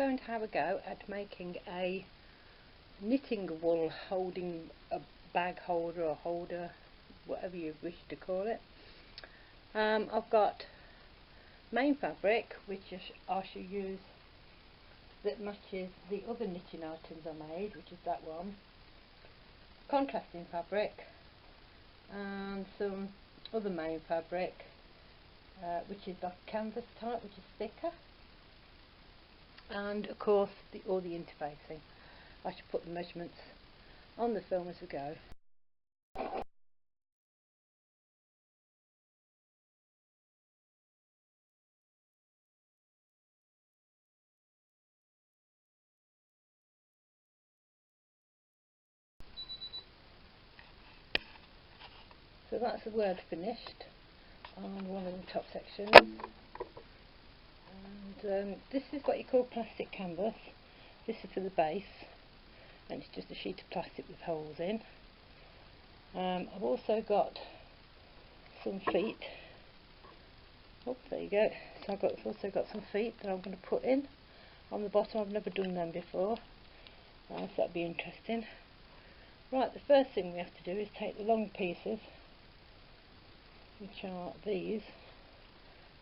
going to have a go at making a knitting wool holding a bag holder or holder, whatever you wish to call it. I've got main fabric, which I shall use, that matches the other knitting items I made, which is that one, contrasting fabric, and some other main fabric, which is like canvas type, which is thicker, and of course all the interfacing. I should put the measurements on the film as we go. So that's the word finished on one of the top sections, and this is what you call plastic canvas. This is for the base, and it's just a sheet of plastic with holes in. I've also got some feet. Oh, there you go. So I've also got some feet that I'm going to put in on the bottom. I've never done them before, so that'll be interesting. Right, the first thing we have to do is take the long pieces, which are these.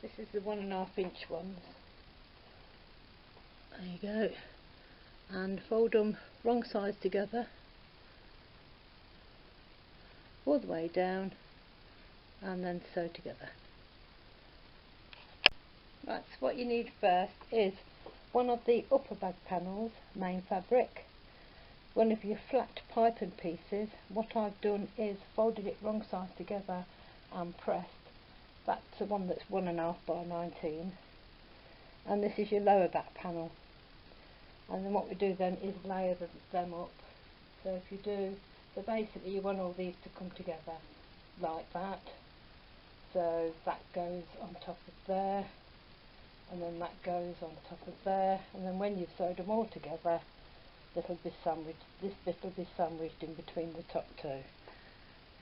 This is the 1.5 inch ones. There you go. And fold them wrong sides together all the way down, and then sew together. Right, so what you need first is one of the upper bag panels, main fabric, one of your flat piping pieces. What I've done is folded it wrong sides together and pressed. That's the one that's 1.5 by 19, and this is your lower back panel. And then what we do then is layer them up. So if you do, so basically you want all these to come together like that. So that goes on top of there, and then that goes on top of there, and then when you've sewed them all together, this bit will be sandwiched in between the top two.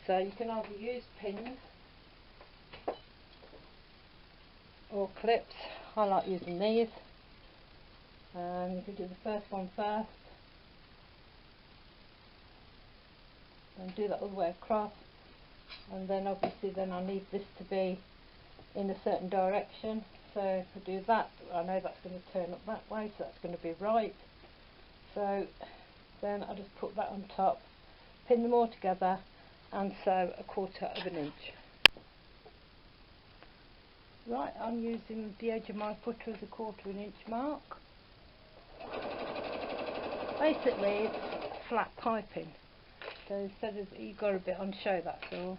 So you can either use pins or clips. I like using these. You can do the first one first, and do that all the way across, and then obviously then I need this to be in a certain direction. So if I do that, I know that's going to turn up that way, so that's going to be right. So then I just put that on top, pin them all together, and sew 1/4 inch. Right, I'm using the edge of my footer as a 1/4 inch mark. Basically it's flat piping, so instead of, you've got a bit on show, that's all.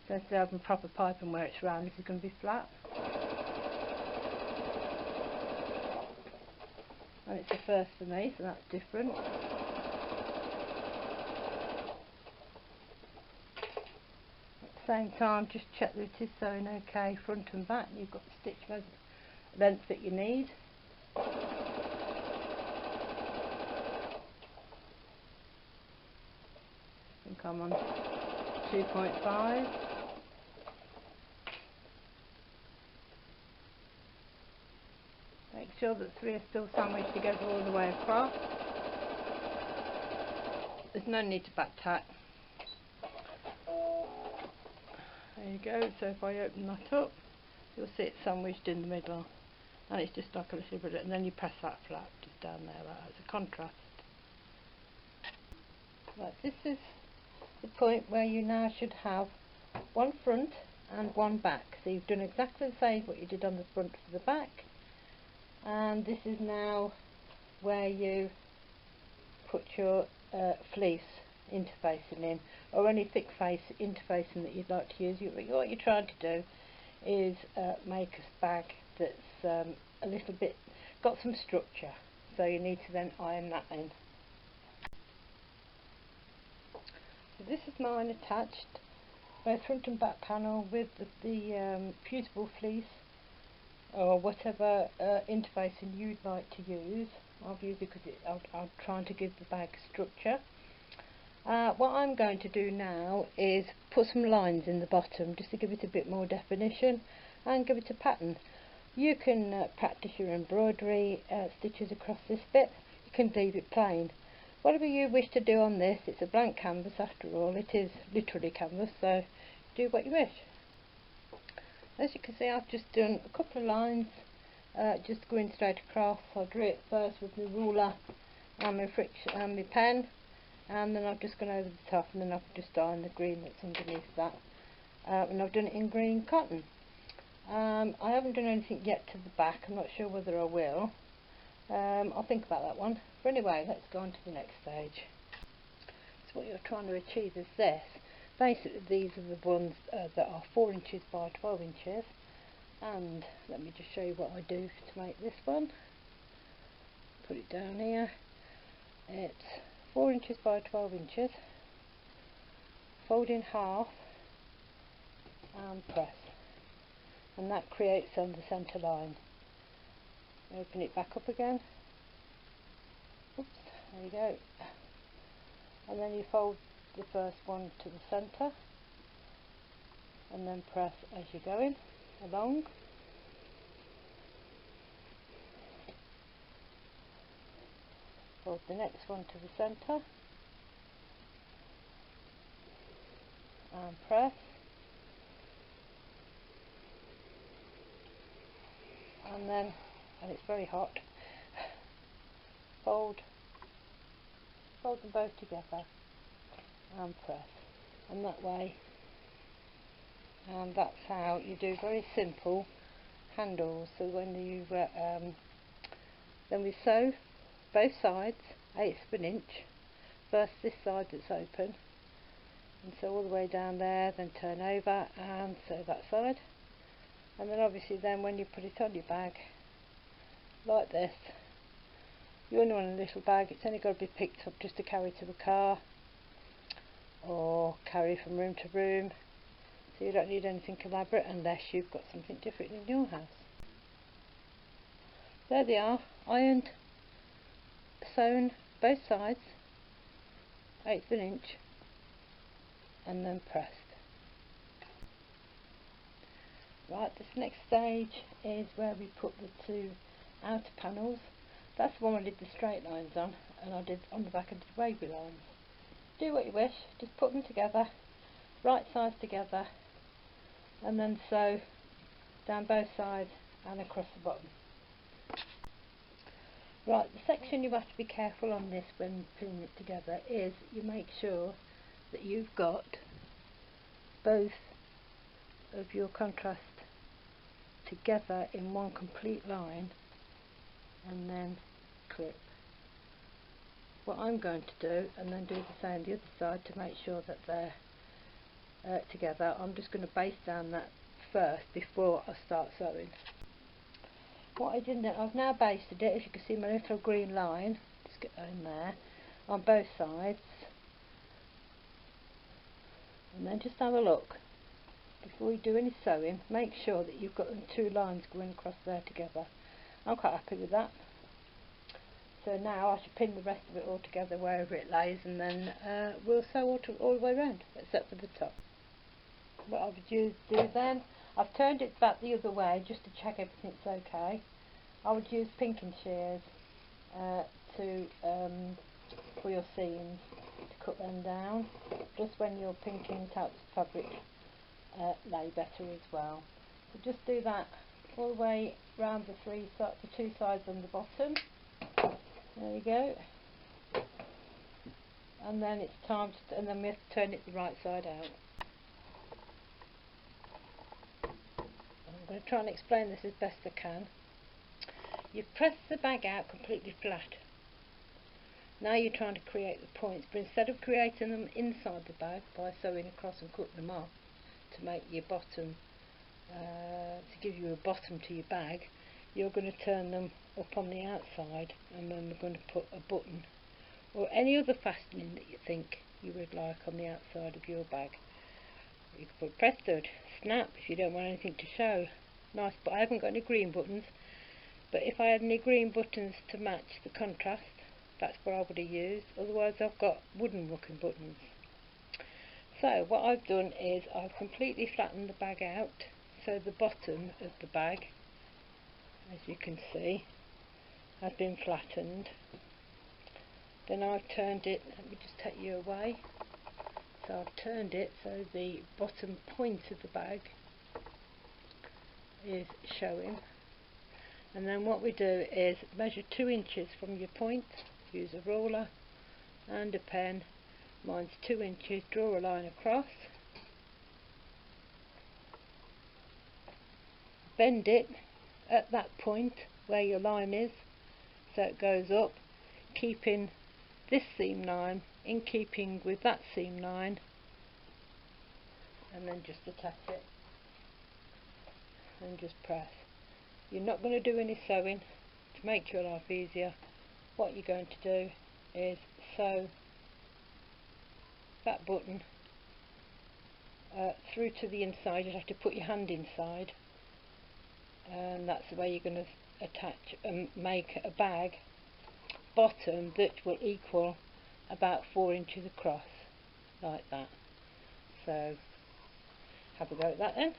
So instead of having proper piping where it's round, this is going to be flat. And it's the first for me, so that's different. At the same time, just check that it is sewing okay front and back. You've got the stitch length that you need. I think I'm on 2.5. Make sure that 3 are still sandwiched together all the way across. There's no need to back tack. There you go. So if I open that up, you'll see it's sandwiched in the middle, and it's just like a little bit, and then you press that flap just down there, like as a contrast. Right, this is the point where you now should have one front and one back. So you've done exactly the same what you did on the front for the back, and this is now where you put your fleece interfacing in, or any thick face interfacing that you'd like to use. What you're trying to do is make a bag that's a little bit got some structure, so you need to then iron that in. So this is mine attached, both front and back panel, with the fusible fleece or whatever interfacing you'd like to use. I've used it because I'm trying to give the bag structure. What I'm going to do now is put some lines in the bottom just to give it a bit more definition and give it a pattern. You can practice your embroidery stitches across this bit. You can leave it plain. Whatever you wish to do on this, it's a blank canvas after all. It is literally canvas, so do what you wish. As you can see, I've just done a couple of lines, just going straight across. I drew it first with my ruler and my pen, and then I've just gone over the top, and then I've just done the green that's underneath that, and I've done it in green cotton. I haven't done anything yet to the back. I'm not sure whether I will. I'll think about that one. But anyway, let's go on to the next stage. So what you're trying to achieve is this. Basically, these are the ones that are 4 inches by 12 inches. And let me just show you what I do to make this one. Put it down here. It's 4 inches by 12 inches. Fold in half and press. And that creates the centre line. Open it back up again. Oops, there you go. And then you fold the first one to the centre, and then press as you're going along. Fold the next one to the centre, and press. And then, and it's very hot, fold them both together and press, and that way, and that's how you do very simple handles. So when you then we sew both sides 1/8 of an inch, first this side that's open, and sew all the way down there, then turn over and sew that side. And then obviously then when you put it on your bag like this, you only want a little bag. It's only got to be picked up just to carry to the car or carry from room to room, so you don't need anything elaborate unless you've got something different in your house. There they are, ironed, sewn both sides 1/8 of an inch, and then pressed. Right, this next stage is where we put the 2 outer panels. That's the one I did the straight lines on, and I did on the back I did wavy lines. Do what you wish, just put them together, right sides together, and then sew down both sides and across the bottom. Right, the section you have to be careful on this when pinning it together is you make sure that you've got both of your contrast together in one complete line, and then clip. What I'm going to do, and then do the same the other side to make sure that they're together, I'm just going to base down that first before I start sewing. What I did, I've now basted it, as you can see my little green line, just get in there, on both sides, and then just have a look. Before you do any sewing, make sure that you've got them 2 lines going across there together. I'm quite happy with that. So now I should pin the rest of it all together wherever it lays, and then we'll sew all the way around, except for the top. What I would do then, I've turned it back the other way just to check everything's okay. I would use pinking shears for your seams, to cut them down, just when you're pinking it helps the fabric lay better as well. So just do that all the way round the 2 sides on the bottom. There you go. And then it's time to, and then we have to turn it the right side out. I'm going to try and explain this as best I can. You've pressed the bag out completely flat. Now you're trying to create the points, but instead of creating them inside the bag by sewing across and cutting them off to make your bottom, to give you a bottom to your bag, you're going to turn them up on the outside, and then we're going to put a button or any other fastening that you think you would like on the outside of your bag. You can put presto, snap if you don't want anything to show. Nice, but I haven't got any green buttons, but if I had any green buttons to match the contrast, that's what I would have used. Otherwise I've got wooden looking buttons. So what I've done is I've completely flattened the bag out, so the bottom of the bag as you can see, has been flattened. Then I've turned it, let me just take you away. So I've turned it so the bottom point of the bag is showing. And then what we do is measure 2 inches from your point, use a ruler and a pen. Mine's 2 inches, draw a line across, bend it at that point where your line is so it goes up, keeping this seam line in keeping with that seam line, and then just attach it and just press. You're not going to do any sewing. To make your life easier, what you're going to do is sew that button through to the inside. You'd have to put your hand inside, and that's the way you're going to attach and make a bag bottom that will equal about 4 inches across, like that. So have a go at that then.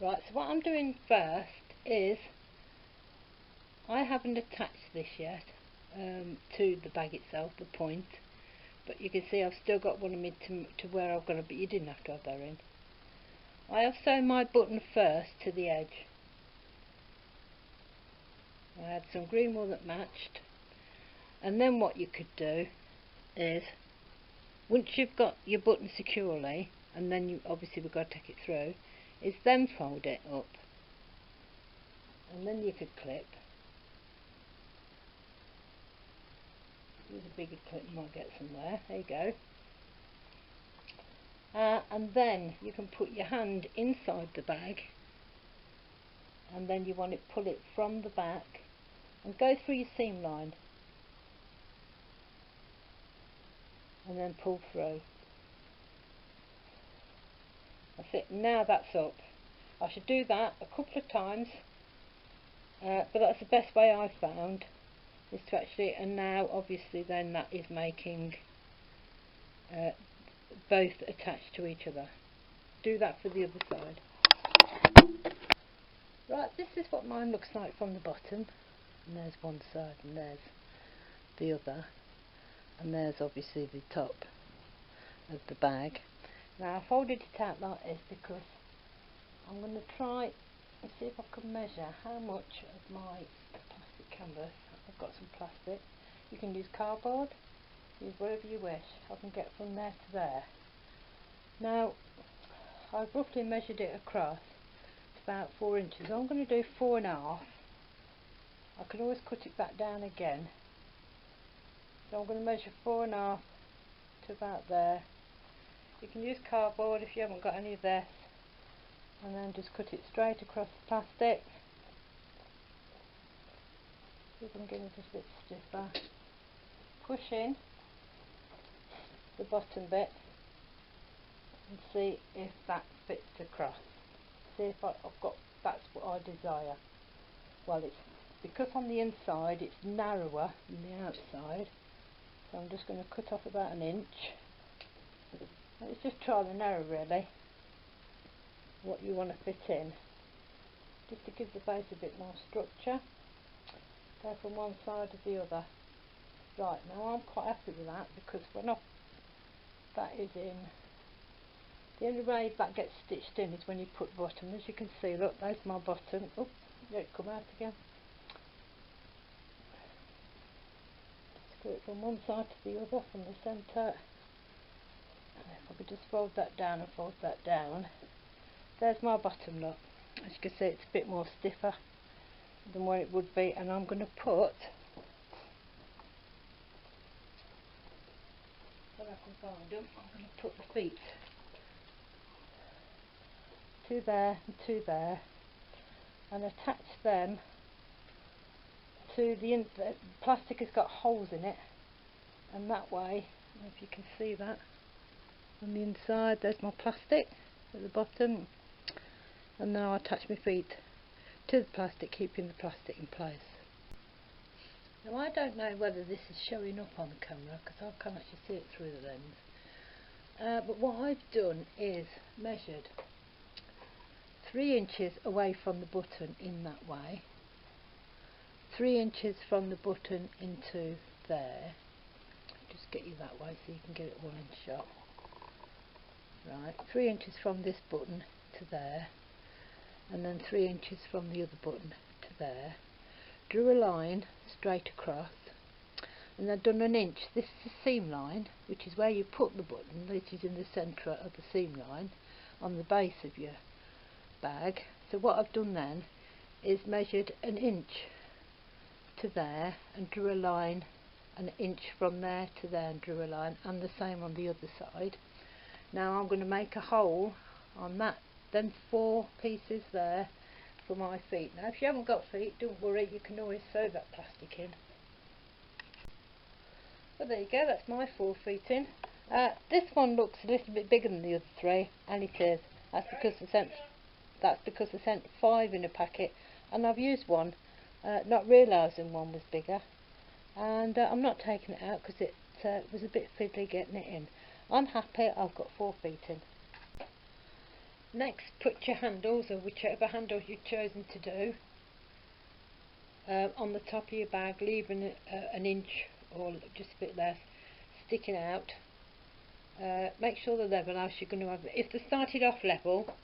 Right, so what I'm doing first is, I haven't attached this yet to the bag itself, the point, but you can see I've still got one of me to where I've got it, but you didn't have to have that in. I have sewn my button first to the edge. I had some green wool that matched, and then what you could do is, once you've got your button securely, and then you obviously we've got to take it through, is then fold it up, and then you could clip. Use a bigger clip, you might get somewhere. There you go. And then you can put your hand inside the bag, and then you want to pull it from the back and go through your seam line, and then pull through. That's it. Now that's up. I should do that a couple of times, but that's the best way I've found, is to actually, and now obviously then that is making both attached to each other. Do that for the other side. Right, this is what mine looks like from the bottom, and there's one side and there's the other, and there's obviously the top of the bag. Now I folded it out like this because I'm going to try and see if I can measure how much of my plastic canvas. I've got some plastic. You can use cardboard, use whatever you wish. I can get from there to there. Now I've roughly measured it across to about 4 inches. I'm going to do 4.5. I can always cut it back down again. So I'm going to measure 4.5 to about there. You can use cardboard if you haven't got any of this, and then just cut it straight across the plastic. See if I can get it just a bit stiffer. Push in the bottom bit and see if that fits across. See if I've got, that's what I desire. Well, it's because on the inside it's narrower than the outside, so I'm just going to cut off about 1 inch. Let's just try the narrow really, what you want to fit in, just to give the base a bit more structure. Go from one side to the other. Right, now I'm quite happy with that, because when that is in, the only way that gets stitched in is when you put bottom. As you can see, look, there's my bottom. Oops, let it come out again. Screw it from one side to the other, from the centre. If I could just fold that down and fold that down. There's my bottom, look. As you can see, it's a bit more stiffer than what it would be, and I'm going to put, where I can find them, I'm going to put the feet 2 there and 2 there, and attach them to the plastic. Has got holes in it, and that way, I don't know if you can see that on the inside, there's my plastic at the bottom, and then I'll attach my feet to the plastic, keeping the plastic in place. Now I don't know whether this is showing up on the camera, because I can't actually see it through the lens, but what I've done is measured 3 inches away from the button in that way, 3 inches from the button into there. Just get you that way so you can get it all in shot. Right, 3 inches from this button to there, and then 3 inches from the other button to there. Drew a line straight across, and then done an inch. This is the seam line, which is where you put the button, which is in the centre of the seam line on the base of your bag. So what I've done then is measured an inch to there and drew a line, an inch from there to there and drew a line, and the same on the other side. Now I'm going to make a hole on that, then 4 pieces there for my feet. Now if you haven't got feet, don't worry, you can always sew that plastic in. Well, there you go, that's my 4 feet in. This one looks a little bit bigger than the other 3, and it is. That's because I sent 5 in a packet, and I've used one, not realising one was bigger, and I'm not taking it out because it was a bit fiddly getting it in. I'm happy I've got 4 feet in. Next, put your handles, or whichever handles you've chosen to do, on the top of your bag, leaving an inch or just a bit less sticking out. Make sure they're level, else you're going to have, if they started off level,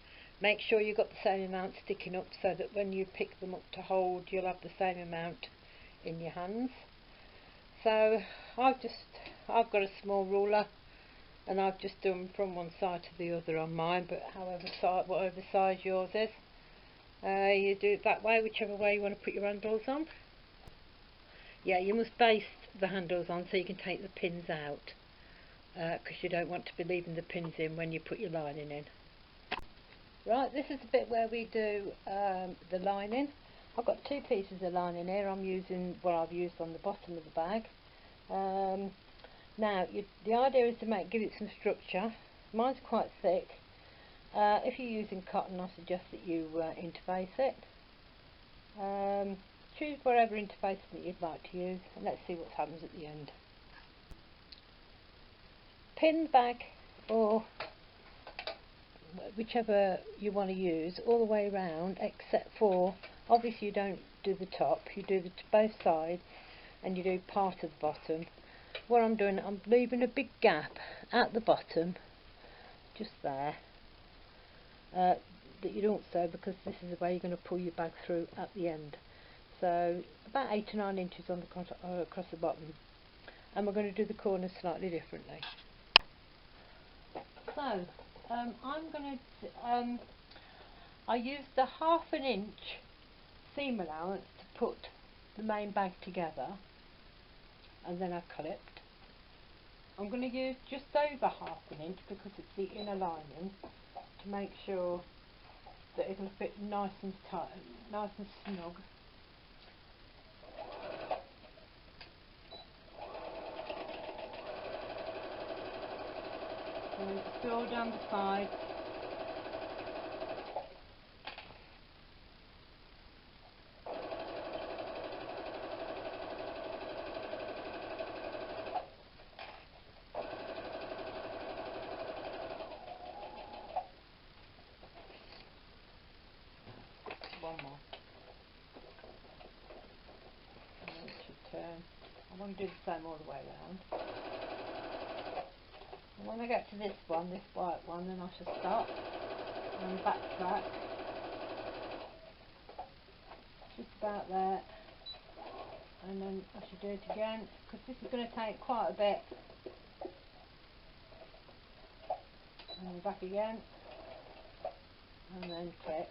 make sure you've got the same amount sticking up, so that when you pick them up to hold, you'll have the same amount in your hands. So I've got a small ruler, and I've just done from one side to the other on mine, but whatever size yours is, you do it that way, whichever way you want to put your handles on. Yeah, you must base the handles on so you can take the pins out, because you don't want to be leaving the pins in when you put your lining in. Right, this is the bit where we do the lining. I've got 2 pieces of lining here. I'm using what I've used on the bottom of the bag. Now, the idea is to give it some structure. Mine's quite thick. If you're using cotton, I suggest that you interface it. Choose whatever interface that you'd like to use, and let's see what happens at the end. Pin the bag, or whichever you want to use, all the way around, except for, obviously you don't do the top, you do both sides, and you do part of the bottom. What I'm doing, I'm leaving a big gap at the bottom, just there, that you don't sew, because this is the way you're going to pull your bag through at the end. So about 8 to 9 inches on the across the bottom, and we're going to do the corners slightly differently. So I'm going to I used the 1/2 inch seam allowance to put the main bag together, and then I clipped. I'm going to use just over 1/2 inch because it's the inner lining, to make sure that it'll fit nice and tight, nice and snug. So just go down the side. One more. And then it should turn. I want to do the same all the way around. And when I get to this one, this white one, then I shall stop and backtrack just about there, and then I should do it again, because this is going to take quite a bit, and then back again, and then clip.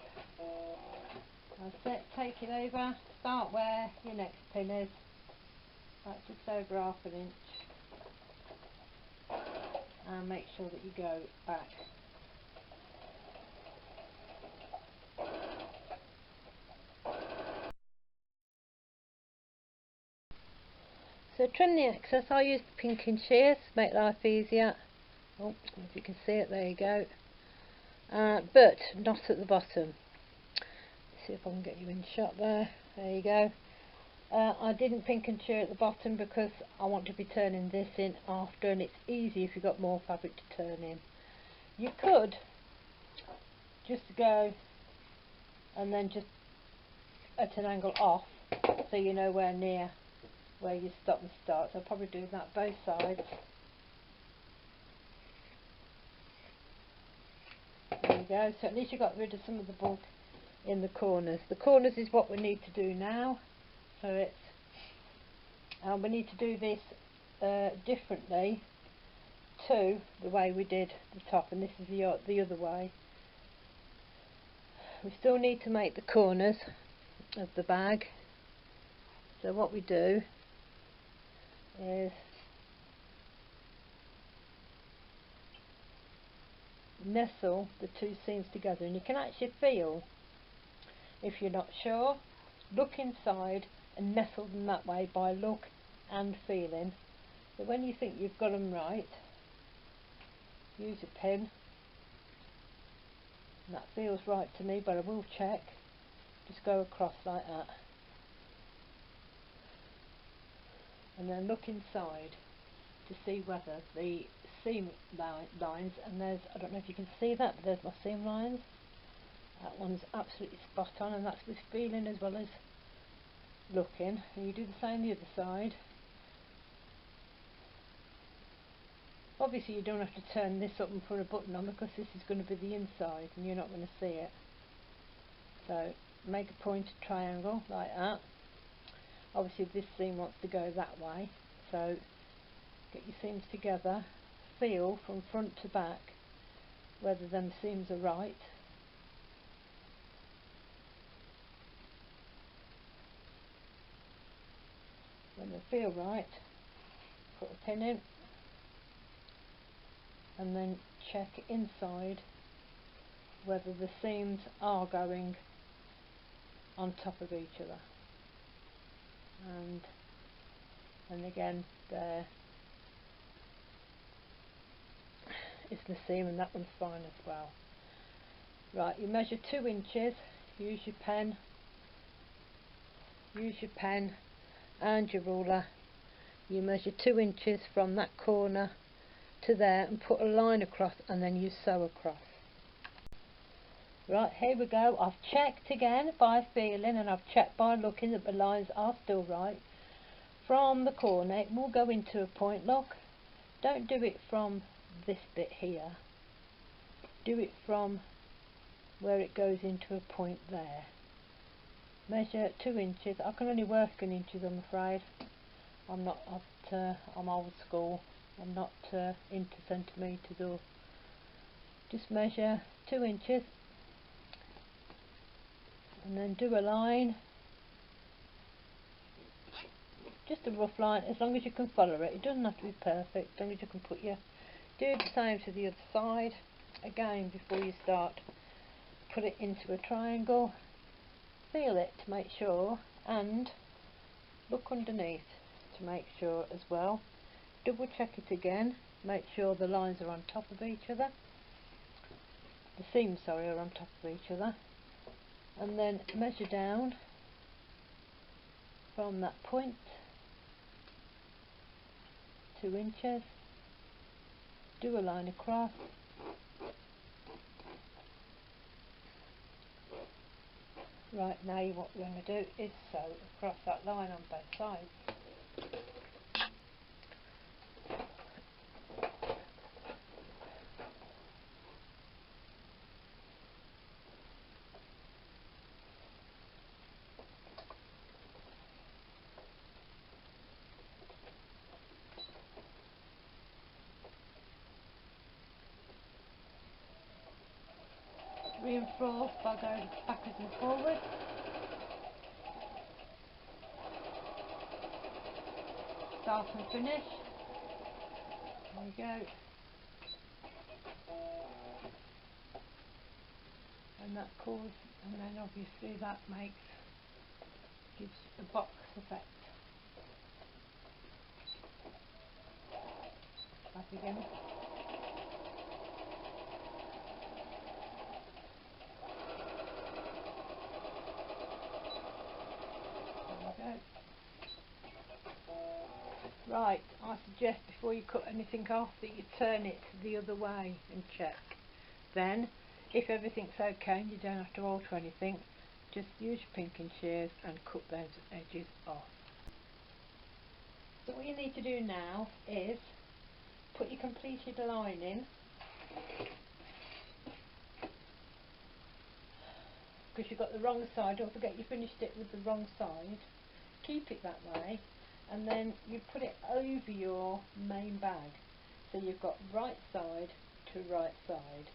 That's it, take it over, start where your next pin is, that's just over 1/2 inch, and make sure that you go back. So trim the excess. I use the pinking shears to make life easier. Oh, if you can see it, there you go. But not at the bottom. Let's see if I can get you in shot there. There you go. I didn't pink and shear at the bottom because I want to be turning this in after, and it's easy if you've got more fabric to turn in. You could just go and then just at an angle off, so you're nowhere near where you stop and start. So I'll probably do that both sides. There you go. So at least you got rid of some of the bulk in the corners. The corners is what we need to do now. So it's we need to do this differently to the way we did the top, and this is the other way. We still need to make the corners of the bag. So what we do is nestle the two seams together, and you can actually feel, if you're not sure, look inside and nestle them that way by look and feeling. So when you think you've got them right, use a pin. And that feels right to me, but I will check. Just go across like that, and then look inside to see whether the seam lines, and there's, I don't know if you can see that, but there's my seam lines. That one's absolutely spot on, and that's with feeling as well as looking. And you do the same the other side. Obviously you don't have to turn this up and put a button on, because this is going to be the inside and you're not going to see it. So make a pointed triangle like that. Obviously this seam wants to go that way, so get your seams together, feel from front to back whether them seams are right. When they feel right, put a pin in, and then check inside whether the seams are going on top of each other. And again, there is the seam, and that one's fine as well. Right, you measure 2 inches, use your pen and your ruler. You measure 2 inches from that corner to there and put a line across, and then you sew across. Right, here we go. I've checked again by feeling, and I've checked by looking that the lines are still right. From the corner it will go into a point. Look, don't do it from this bit here, do it from where it goes into a point there. Measure 2 inches. I can only work in inches, I'm afraid. I'm old school. I'm not into centimetres, or just measure 2 inches and then do a line, just a rough line, as long as you can follow it. It doesn't have to be perfect, as long as you can do the same to the other side. Again, before you start, put it into a triangle, feel it to make sure, and look underneath to make sure as well. Double check it again, make sure the lines are on top of each other, the seams, sorry, are on top of each other, and then measure down from that point, 2 inches, do a line across, right, now what we're going to do is sew across that line on both sides. Reinforce by going backwards and forwards. Start and finish. There you go. And that causes, and then obviously that gives a box effect. Back again. Right, I suggest before you cut anything off that you turn it the other way and check. Then, if everything's okay and you don't have to alter anything, just use your pinking shears and cut those edges off. So what you need to do now is put your completed lining, because you've got the wrong side. Don't forget you finished it with the wrong side. Keep it that way, and then you put it over your main bag, so you've got right side to right side,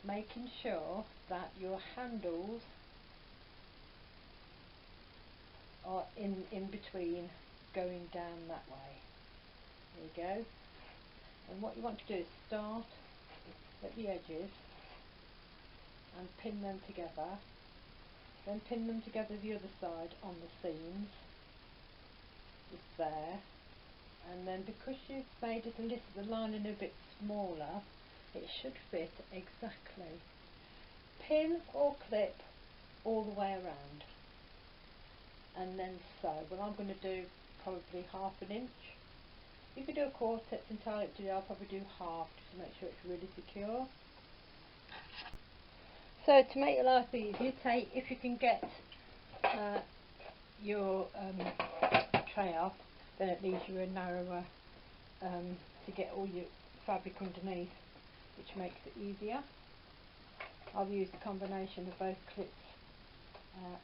making sure that your handles are in between, going down that way. There you go. And what you want to do is start at the edges and pin them together, then pin them together the other side on the seams, just there, and then because you've made it the lining a bit smaller, it should fit exactly. Pin or clip all the way around, and then sew. Well, I'm going to do probably half an inch. You could do a quarter, it's entirely up to you. I'll probably do half just to make sure it's really secure. So to make your life easier, if you can get your tray off, then it leaves you a narrower to get all your fabric underneath, which makes it easier. I've used a combination of both clips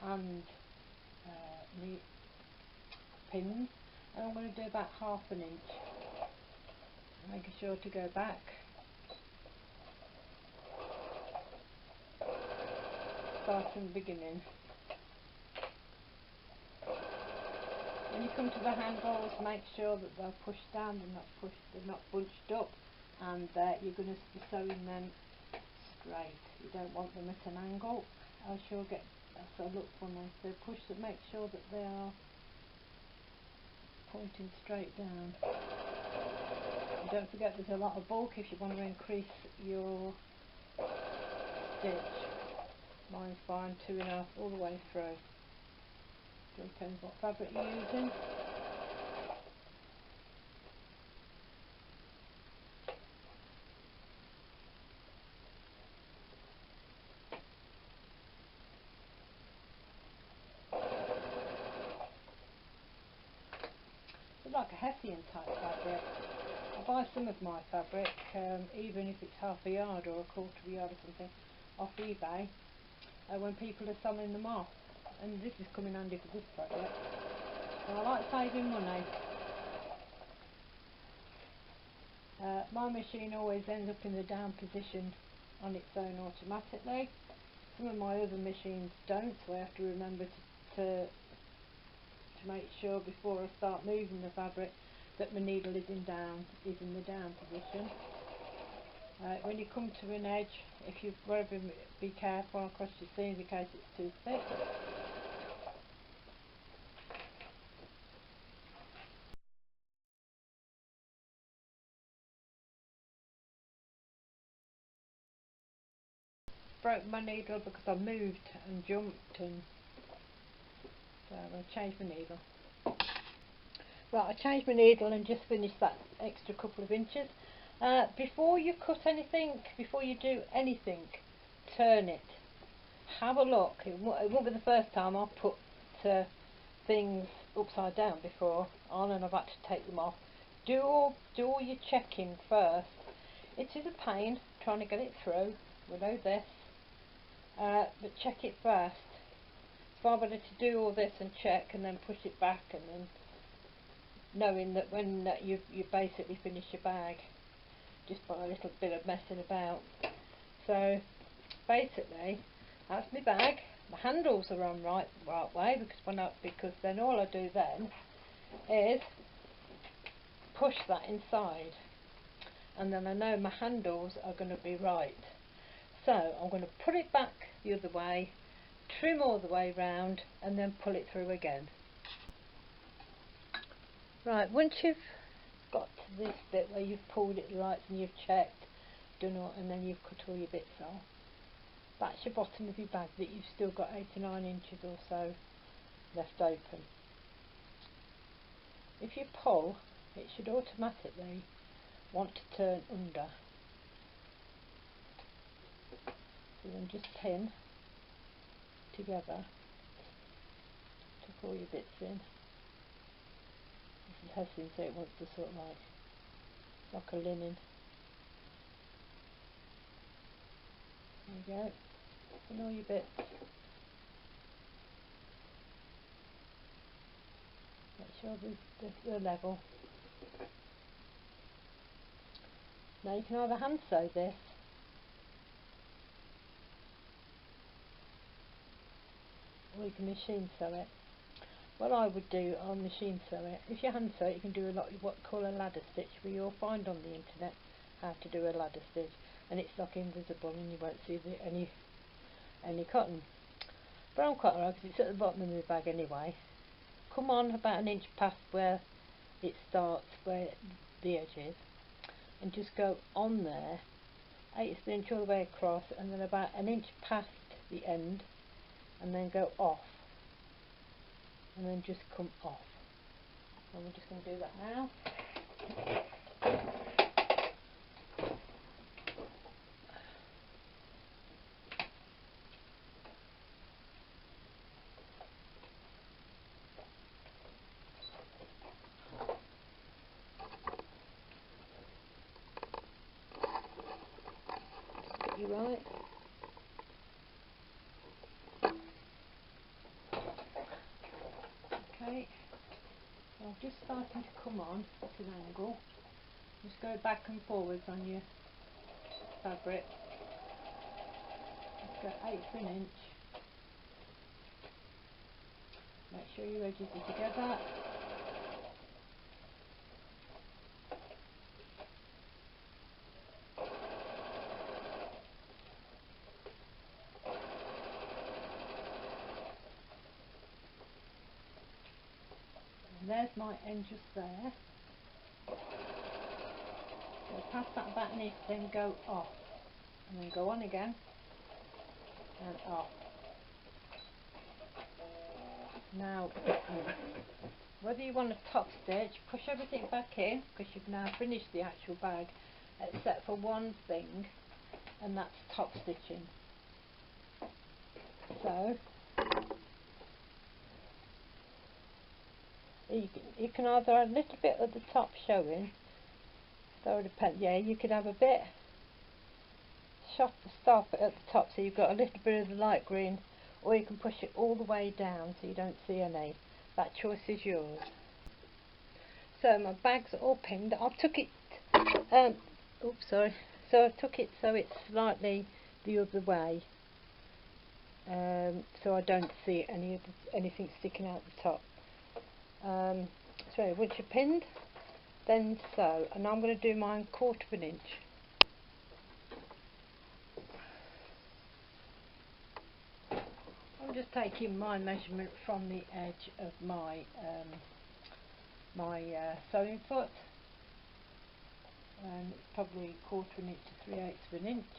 and pins, and I'm going to do about half an inch, making sure to go back. Start from the beginning. When you come to the handles, make sure that they're pushed down, they're not bunched up, and you're going to be sewing them straight. You don't want them at an angle, else you'll get a look funny. So push them, make sure that they are pointing straight down. And don't forget there's a lot of bulk if you want to increase your stitch. Mine's fine, 2.5 all the way through. It depends what fabric you're using. It's like a Hessian type fabric. I buy some of my fabric, even if it's half a yard or a quarter of a yard or something, off eBay, when people are selling them off. And this is coming handy for this project. And I like saving money. My machine always ends up in the down position on its own automatically. Some of my other machines don't, so I have to remember to make sure before I start moving the fabric that my needle is in the down position. When you come to an edge, if you whatever, be careful across your seams in case it's too thick. Broke my needle because I moved and jumped, and so I'm going to change my needle. Right, I changed my needle and just finished that extra couple of inches. Before you cut anything, before you do anything, turn it. Have a look. It won't be the first time I've put things upside down before on, and I've had to take them off. Do all your checking first. It is a pain trying to get it through. We know this. But check it first. It's far better to do all this and check and then push it back, and then knowing that when you basically finish your bag just by a little bit of messing about. So basically that's my bag. My handles are on right way because then all I do then is push that inside, and then I know my handles are going to be right. So I'm going to put it back the other way, trim all the way round, and then pull it through again. Right, once you've got to this bit where you've pulled it right and you've checked, done all, and then you've cut all your bits off, that's your bottom of your bag that you've still got 8 to 9 inches or so left open. If you pull, it should automatically want to turn under. So then just pin together all your bits in. This is Hessian, so it wants to sort of like a linen. There you go. And all your bits. Make sure they're level. Now you can either hand sew this, or you can machine sew it. What I would do, I'll machine sew it. If you hand sew it, you can do a lot of what call a ladder stitch, where you'll find on the internet how to do a ladder stitch, and it's like invisible and you won't see any cotton. Brown cotton, because it's at the bottom of the bag anyway. Come on about an inch past where it starts, where the edge is, and just go on there, 1/8 inch all the way across, and then about an inch past the end, and then go off, and then just come off. And we're just going to do that now. Just get you right. Okay, so I'm just starting to come on at an angle. Just go back and forwards on your fabric. Just go 1/8 of an inch. Make sure your edges are together. And there's my end just there. Go past that about an inch, then go off, and then go on again and off. Now, whether you want a top stitch, push everything back in, because you've now finished the actual bag, except for one thing, and that's top stitching. So you can either have a little bit at the top showing, so it depends. Yeah, you could have a bit stop at the top, so you've got a little bit of the light green, or you can push it all the way down so you don't see any. That choice is yours. So my bags are all pinned. I took it oops, sorry. So I took it so it's slightly the other way, so I don't see anything sticking out the top. So once you're pinned, then sew, and I'm going to do mine 1/4 of an inch. I'm just taking my measurement from the edge of my sewing foot, and it's probably 1/4 of an inch to 3/8 of an inch.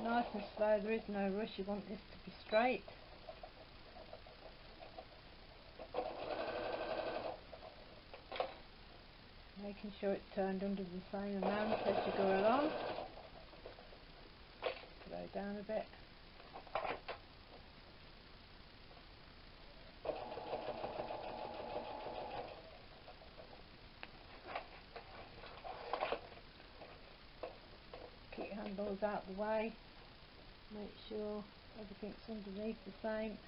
Nice and slow, there is no rush, you want this to be straight. Making sure it's turned under the same amount as you go along. Slow down a bit. Keep your handles out of the way. Make sure everything's underneath the same.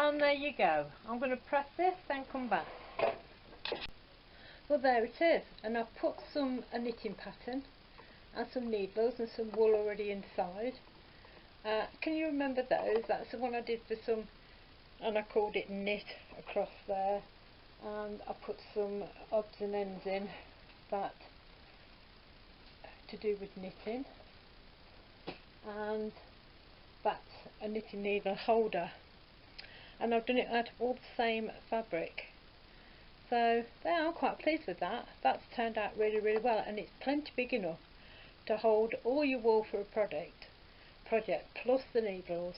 And there you go. I'm going to press this and come back. Well, there it is, and I've put a knitting pattern and some needles and some wool already inside. Can you remember those? That's the one I did for some, and I called it knit across there, and I put some odds and ends in that to do with knitting, and that's a knitting needle holder, and I've done it out of all the same fabric. So there, I'm quite pleased with that. That's turned out really, really well, and it's plenty big enough to hold all your wool for a project plus the needles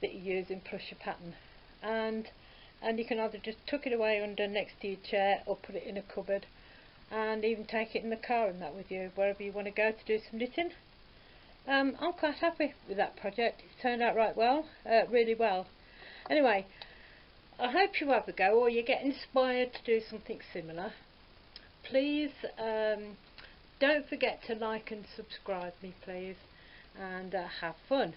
that you use in plus your pattern. And you can either just tuck it away under next to your chair or put it in a cupboard, and even take it in the car and that with you wherever you want to go to do some knitting. I'm quite happy with that project. It's turned out right well, really well. Anyway, I hope you have a go or you get inspired to do something similar. Please don't forget to like and subscribe me, please, and have fun.